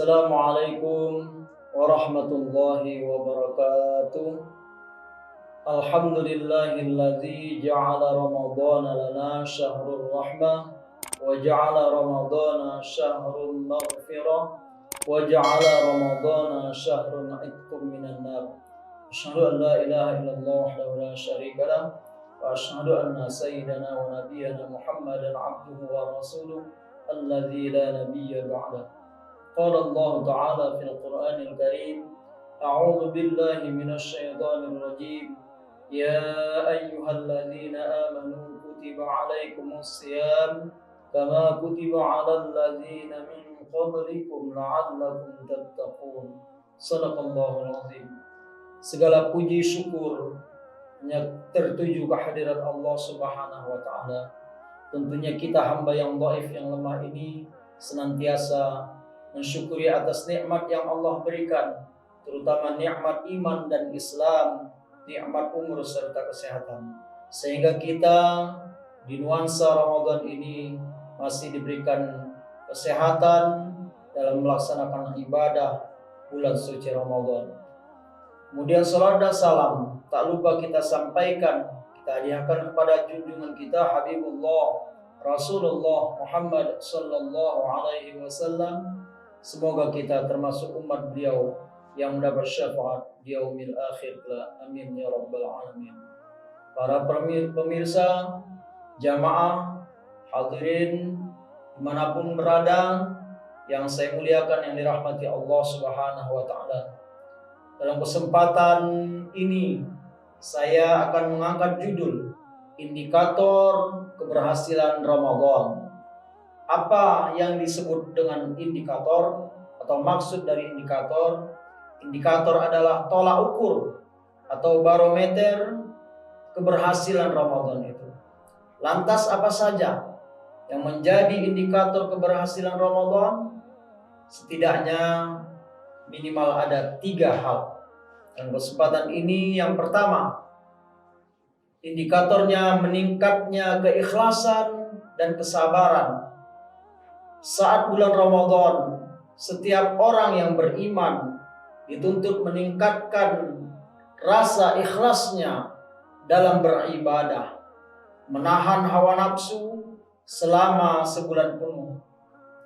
Assalamualaikum warahmatullahi wabarakatuh. Alhamdulillahilladzi ja'ala ramadhana lana syahrul rahmah wa ja'ala ramadhana syahrul maghfirah wa ja'ala ramadhana syahrul itqum minan nar. Asyhadu an la ilaha illallah wahdahu la syarika lah wa asyhadu anna sayyidana wa nabiyyana Muhammadan abduhu wa rasuluh alladzi la nabiyya ba'dah. قال الله تعالى في القرآن الكريم أعوذ بالله من الشيطان الرجيم يا أيها الذين آمنوا كتب عليكم الصيام كما كتب على الذين من قبلكم لعلكم تتقون صدق الله العظيم. Segala puji syukur hanya tertuju kehadirat Allah Subhanahu wa taala. Tentunya kita hamba yang dhaif, yang lemah ini senantiasa mensyukuri atas nikmat yang Allah berikan, terutama nikmat iman dan Islam, nikmat umur serta kesehatan. Sehingga kita di nuansa Ramadan ini masih diberikan kesehatan dalam melaksanakan ibadah bulan suci Ramadan. Kemudian salat dan salam tak lupa kita sampaikan, kita hadiahkan kepada junjungan kita Habibullah Rasulullah Muhammad sallallahu alaihi wasallam. Semoga kita termasuk umat beliau yang mendapat syafaat di yaumil akhir kelak. Amin ya rabbal alamin. Para pemirsa, jamaah, hadirin dimanapun berada yang saya muliakan, yang dirahmati Allah Subhanahu wa taala. Dalam kesempatan ini saya akan mengangkat judul indikator keberhasilan Ramadan. Apa yang disebut dengan indikator atau maksud dari indikator? Indikator adalah tolak ukur atau barometer keberhasilan Ramadan itu. Lantas apa saja yang menjadi indikator keberhasilan Ramadan? Setidaknya minimal ada 3 hal. Dalam kesempatan ini yang pertama, indikatornya meningkatnya keikhlasan dan kesabaran. Saat bulan Ramadan, setiap orang yang beriman dituntut meningkatkan rasa ikhlasnya dalam beribadah, menahan hawa nafsu selama sebulan penuh,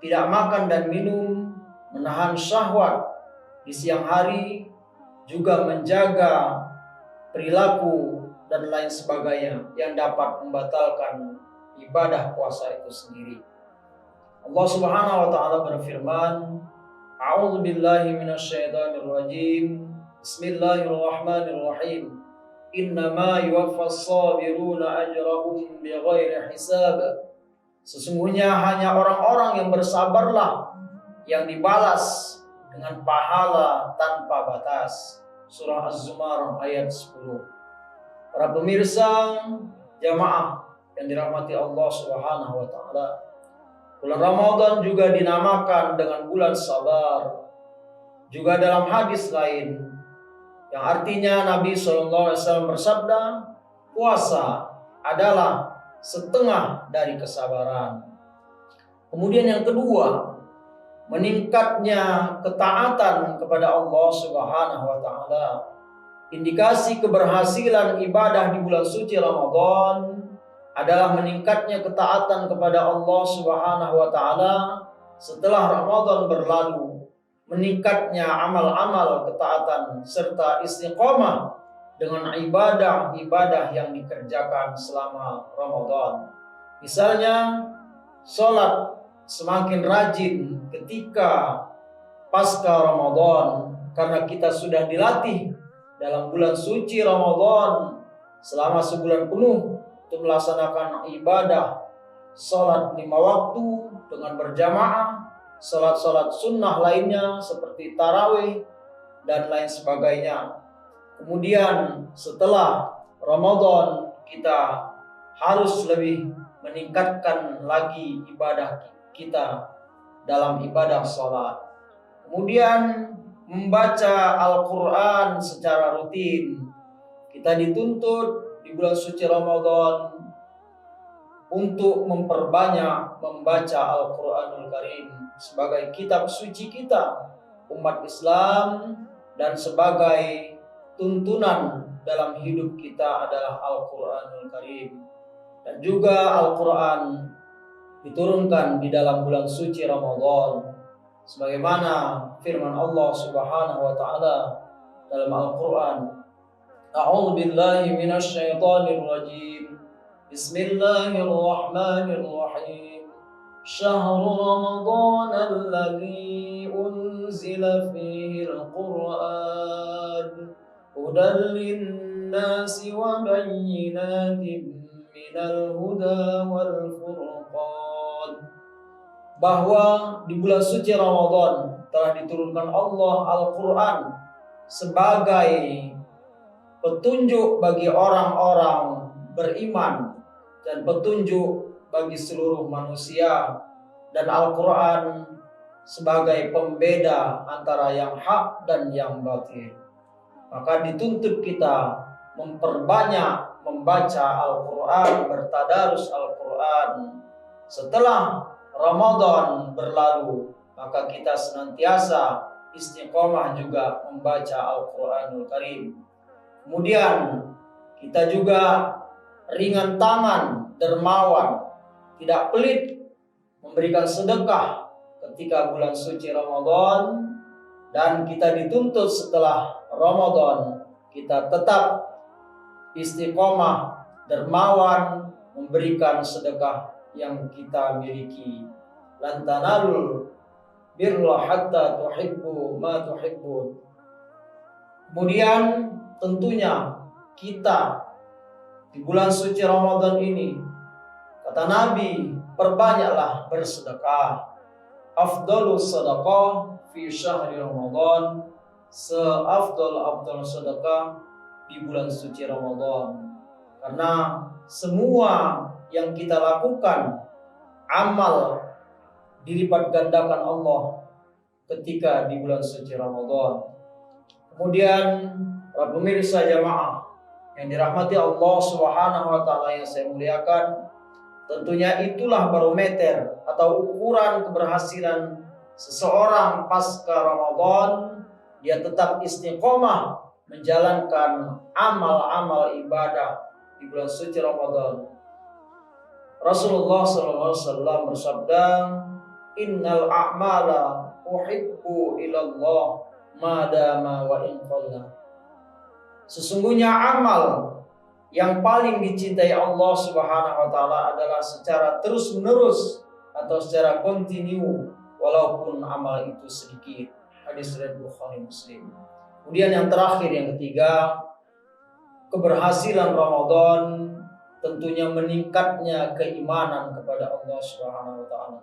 tidak makan dan minum, menahan syahwat di siang hari, juga menjaga perilaku dan lain sebagainya yang dapat membatalkan ibadah puasa itu sendiri. Allah Subhanahu wa taala berfirman, A'udzu billahi minasyaitonir rajim. Bismillahirrahmanirrahim. Innama yuwaffas sabiruna ajrahum bighairi hisab. Sesungguhnya hanya orang-orang yang bersabarlah yang dibalas dengan pahala tanpa batas. Surah Az-Zumar ayat 10. Para pemirsa, jamaah yang dirahmati Allah Subhanahu wa taala, bulan Ramadan juga dinamakan dengan bulan sabar. Juga dalam hadis lain yang artinya Nabi SAW bersabda, puasa adalah setengah dari kesabaran. Kemudian yang kedua, meningkatnya ketaatan kepada Allah Subhanahu wa taala. Indikasi keberhasilan ibadah di bulan suci Ramadan adalah meningkatnya ketaatan kepada Allah Subhanahu wa taala setelah Ramadan berlalu, meningkatnya amal-amal ketaatan serta istiqomah dengan ibadah-ibadah yang dikerjakan selama Ramadan. Misalnya, salat semakin rajin ketika pasca Ramadan karena kita sudah dilatih dalam bulan suci Ramadan selama sebulan penuh untuk melaksanakan ibadah salat 5 waktu dengan berjamaah, salat-salat sunnah lainnya seperti tarawih dan lain sebagainya. Kemudian setelah Ramadan kita harus lebih meningkatkan lagi ibadah kita dalam ibadah salat. Kemudian membaca Al-Quran secara rutin. Kita dituntut di bulan suci Ramadan untuk memperbanyak membaca Al-Quranul Karim sebagai kitab suci kita umat Islam, dan sebagai tuntunan dalam hidup kita adalah Al-Quranul Karim. Dan juga Al-Quran diturunkan di dalam bulan suci Ramadan, sebagaimana firman Allah Subhanahu wa taala dalam Al-Quran, A'udzu billahi minasy syaithanir rajim. Bismillahirrahmanirrahim. Syahrul Ramadan alladzi unzila fihi al-Qur'an hudan lin-nasi wa bayyinatin minal huda wal furqan. Bahwa di bulan suci Ramadan telah diturunkan Allah Al-Quran sebagai petunjuk bagi orang-orang beriman dan petunjuk bagi seluruh manusia, dan Al-Quran sebagai pembeda antara yang hak dan yang batil. Maka dituntut kita memperbanyak membaca Al-Quran, bertadarus Al-Quran. Setelah Ramadan berlalu, maka kita senantiasa istiqomah juga membaca Al-Quranul Karim. Kemudian kita juga ringan tangan, dermawan, tidak pelit memberikan sedekah ketika bulan suci Ramadan, dan kita dituntut setelah Ramadan kita tetap istiqomah, dermawan, memberikan sedekah yang kita miliki. Lan tanalul birra hatta tuhibbu ma tuhibbun. Kemudian tentunya kita di bulan suci Ramadan ini, kata Nabi, perbanyaklah bersedekah. Afdalus sedekah fi syahri Ramadan, seafdal sedekah di bulan suci Ramadan. Karena semua yang kita lakukan, amal dilipat gandakan Allah ketika di bulan suci Ramadan. Kemudian para pemirsa jamaah yang dirahmati Allah Subhanahu wa taala yang saya muliakan, tentunya itulah barometer atau ukuran keberhasilan seseorang pasca Ramadan. Dia tetap istiqomah menjalankan amal-amal ibadah di bulan suci Ramadan. Rasulullah SAW bersabda, Innal a'mala uhibbu ilallah madama wa in qalla. Sesungguhnya amal yang paling dicintai Allah Subhanahu wa taala adalah secara terus-menerus atau secara kontinu, walaupun amal itu sedikit. Hadis riwayat Bukhari Muslim. Kemudian yang terakhir, yang ketiga, keberhasilan Ramadan tentunya meningkatnya keimanan kepada Allah Subhanahu wa taala.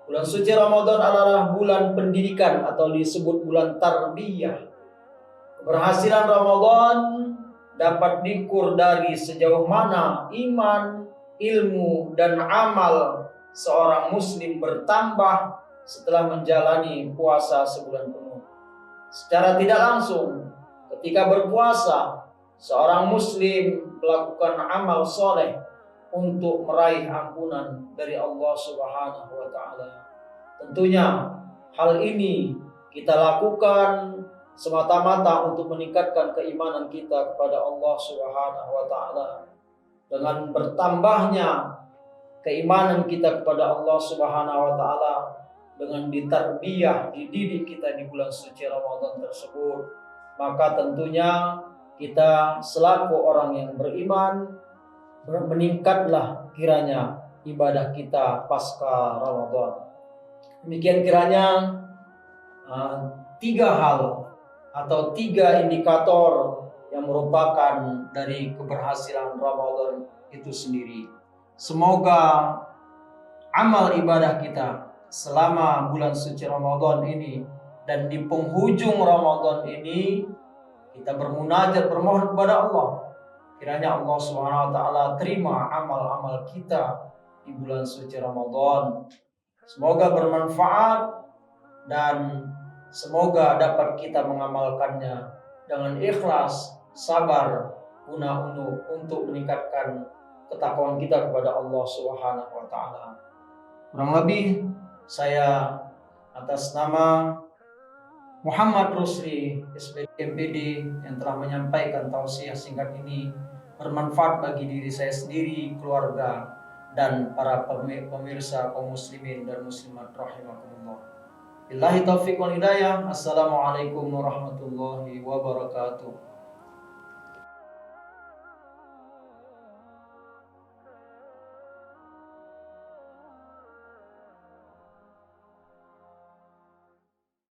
Bulan suci Ramadan adalah bulan pendidikan atau disebut bulan tarbiyah. Keberhasilan Ramadan dapat diukur dari sejauh mana iman, ilmu, dan amal seorang muslim bertambah setelah menjalani puasa sebulan penuh. Secara tidak langsung, ketika berpuasa, seorang muslim melakukan amal soleh untuk meraih ampunan dari Allah Subhanahu wa taala. Tentunya hal ini kita lakukan semata-mata untuk meningkatkan keimanan kita kepada Allah Subhanahu wa taala. Dengan bertambahnya keimanan kita kepada Allah Subhanahu wa taala, dengan ditarbiyah, dididik kita di bulan suci Ramadan tersebut, maka tentunya kita selaku orang yang beriman, meningkatlah kiranya ibadah kita pasca Ramadan. Demikian kiranya tiga hal atau tiga indikator yang merupakan dari keberhasilan Ramadan itu sendiri. Semoga amal ibadah kita selama bulan suci Ramadan ini dan di penghujung Ramadan ini kita bermunajat, bermohon kepada Allah, kiranya Allah Subhanahu wa taala terima amal-amal kita di bulan suci Ramadan. Semoga bermanfaat dan semoga dapat kita mengamalkannya dengan ikhlas, sabar, guna untuk meningkatkan ketakwaan kita kepada Allah Subhanahu wa taala. Kurang lebih saya atas nama Muhammad Rusli MPD yang telah menyampaikan tausiah singkat ini bermanfaat bagi diri saya sendiri, keluarga, dan para pemirsa kaum muslimin dan muslimat rahimakumullah. Billahi taufiq wal hidayah. Assalamualaikum warahmatullahi wabarakatuh.